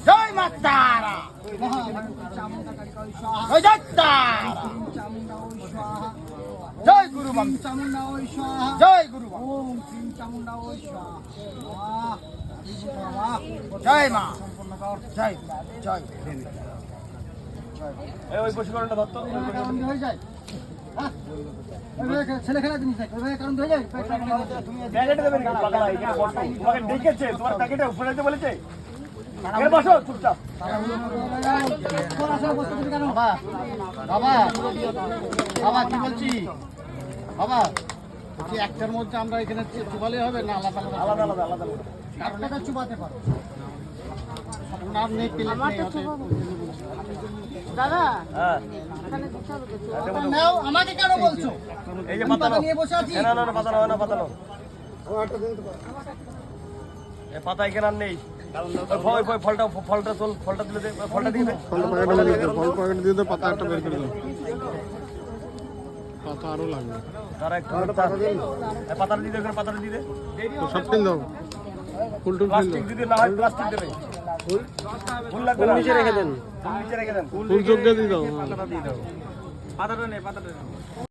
জয় মা তারা, জয় জয় তারা, জয় গুরু বাম, জয় গুরু বাম, জয় মা, জয় জয়। ওই বশীকরণটা ধরতো হয়ে যায় ছেলে খেলা জিনিস কারণ হয়ে যায়। প্যাকেটে দেবেন নাকি পাগলা? এখানে বসো, তোমাকে ডেকেছে, তোমার প্যাকেটে উপরে যেতে বলেছে, এখানে বসো চুপচাপ। বাবা বাবা বাবা কি বলছি বাবা, বলছি একটার মধ্যে আমরা এখানে চুপালে হবে না আলাদা আলাদা? আলাদা আলাদা আলাদা আলাদা। কাঠটাটা চুপাতে পারো, ওনার নেই প্লেট নেই ওতে। দাদা হ্যাঁ নাও, আমাকে কেন বলছো? এই যে আমি পাতা পাতা নিয়ে বসে আছি। না না না পাতা না পাতা না, এই পাতা এখানে আর নেই। ওই ফলটা তোল, ফলটা তুলে দে, ফলটা দিয়ে দে, ফলটা প্যাকেটে দিয়ে দে, ফল প্যাকেট দিয়ে দে, পাতা একটা বের করে দাও। পাতা আরো লাগবে, তারা একটু পাতাটা দিয়ে দে, ওখানে পাতাটা দিয়ে দে। তো সব কিন দাও, ফুল টুল কিন দাও, প্লাস্টিক যদি না হয় প্লাস্টিক দেবে, ফুল লাগবে না, নিচে রেখে দেন, ফুল নিচে রেখে দেন, ফুল যোগ দিয়ে দাও। পাতাটা দিয়ে দাও, পাতাটা নে, পাতাটা নে।